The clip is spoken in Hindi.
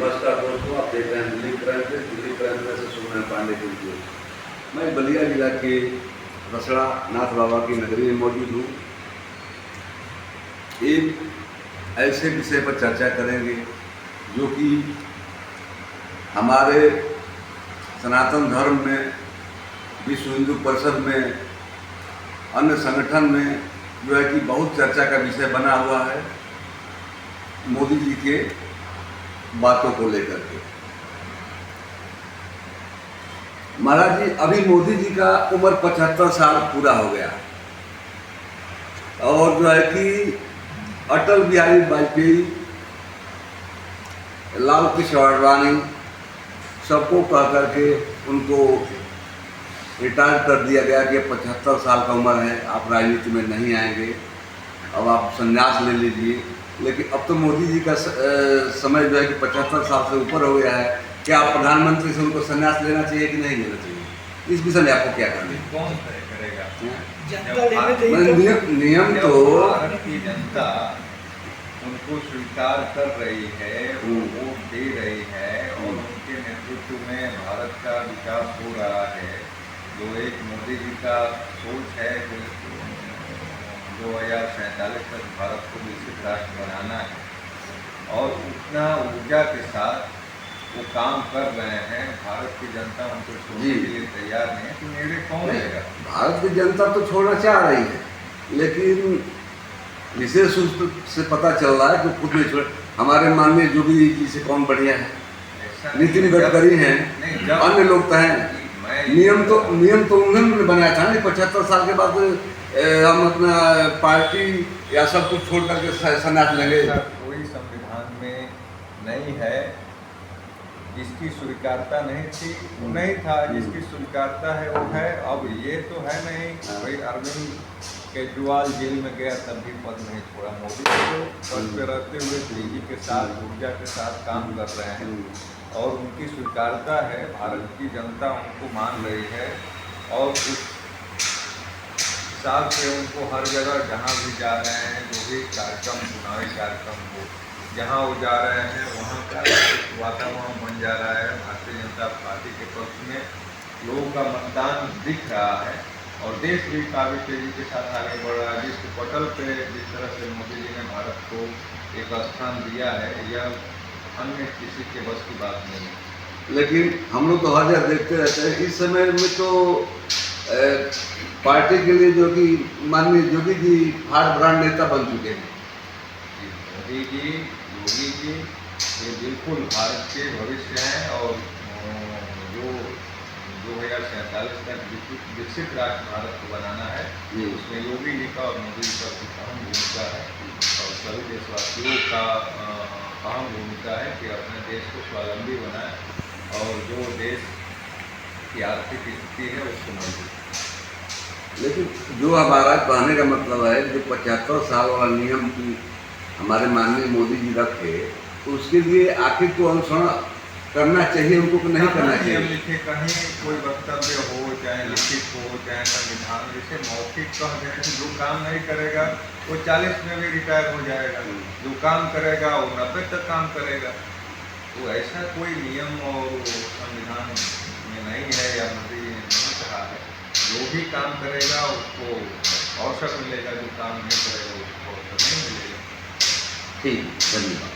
नमस्कार दोस्तों, आप देख रहे हैं Delhi crime press. Delhi crime press से सुमन पांडे की वीडियो। मैं बलिया जिला के रसड़ा नाथ बाबा की नगरी में मौजूद हूँ। एक ऐसे विषय पर चर्चा करेंगे जो कि हमारे सनातन धर्म में, विश्व हिंदू परिषद में, अन्य संगठन में जो है कि बहुत चर्चा का विषय बना हुआ है, मोदी जी के बातों को लेकर के। महाराज जी, अभी मोदी जी का उम्र 75 साल पूरा हो गया और जो है कि अटल बिहारी वाजपेयी, लाल कृष्ण आडवाणी सबको कह करके उनको रिटायर कर दिया गया कि 75 साल का उम्र है, आप राजनीति में नहीं आएंगे, अब आप संन्यास ले लीजिए। लेकिन अब तो मोदी जी का समय जो है कि 75 साल से ऊपर हो गया है। क्या प्रधानमंत्री से उनको संन्यास लेना चाहिए कि नहीं लेना चाहिए? इस विषय में आपको क्या कहना है? कौन तय करेगा? नियम तो भारत की जनता उनको स्वीकार कर रही है, वो वोट दे रही है और उनके नेतृत्व में भारत का विकास हो रहा है। जो एक मोदी जी का सोच है, 2047 तक भारत को विकसित राष्ट्र बनाना है और उतना ऊर्जा के साथ वो काम कर रहे हैं। भारत की जनता उनको छोड़ने के लिए तैयार नहीं है, तो निर्णय कौन लेगा? भारत की जनता तो छोड़ना चाह रही है, लेकिन विशेष रूप से पता चल रहा है कि खुद नहीं छोड़। हमारे माननीय योगी जी से कौन बढ़िया है? नितिन गडकरी हैं, अन्य लोग तो हैं। नियम तो उन्होंने बनाया था ना, 75 साल के बाद हम अपना पार्टी या सब कुछ छोड़ करके संन्यास लेंगे। कोई संविधान में नहीं है। जिसकी स्वीकारता नहीं थी वो नहीं था, जिसकी स्वीकारता है वो है। अब ये तो है नहीं भाई, अरविंद केजरीवाल जेल में गया तब भी पद नहीं छोड़ा। मोदी तो पद पे रहते हुए तेजी के साथ, ऊर्जा के साथ काम कर रहे हैं और उनकी स्वीकारता है। भारत की जनता उनको मान रही है और उस हिसाब से उनको हर जगह जहाँ भी जा रहे हैं, जो भी कार्यक्रम, चुनावी कार्यक्रम हो, जहाँ वो जा रहे हैं वहाँ का वातावरण बन जा रहा है। भारतीय जनता पार्टी के पक्ष में लोगों का मतदान दिख रहा है और देश भी काफ़ी तेजी के साथ आगे बढ़ रहा है। जिस पटल पे जिस तरह से मोदी जी ने भारत को एक स्थान दिया है, यह अन्य किसी के बस की बात नहीं है। लेकिन हम लोग तो हर जगह देखते रहते हैं। इस समय में तो पार्टी के लिए जो कि माननीय योगी जी हार्ड ब्रांड नेता बन चुके हैं। मोदी जी, योगी जी ये बिल्कुल भारत के भविष्य हैं और जो 2047 तक विकसित राष्ट्र भारत को बनाना है, उसमें योगी जी का और मोदी जी का कुछ अहम भूमिका है और सभी देशवासियों का अहम भूमिका है कि अपने देश को स्वावलंबी बनाए और जो देश की आर्थिक स्थिति है उसको मजबूत। लेकिन जो हमारा कहने का मतलब है, जो 75 साल वाला नियम की हमारे माननीय मोदी जी रखे, तो उसके लिए आखिर तो अनुसरण करना चाहिए उनको कि नहीं करना चाहिए? लिखे कहीं कोई वक्तव्य हो, चाहे लिखित हो, चाहे संविधान, जैसे मौखिक कह दें, जो काम नहीं करेगा वो 40 में भी रिटायर हो जाएगा, जो काम करेगा वो 90 तक काम करेगा। तो ऐसा कोई नियम और संविधान में नहीं है या मोदी जी ने नहीं कहा है। जो भी काम करेगा उसको अवसर मिलेगा, जो काम नहीं करेगा उसको अवसर नहीं मिलेगा। ठीक, धन्यवाद।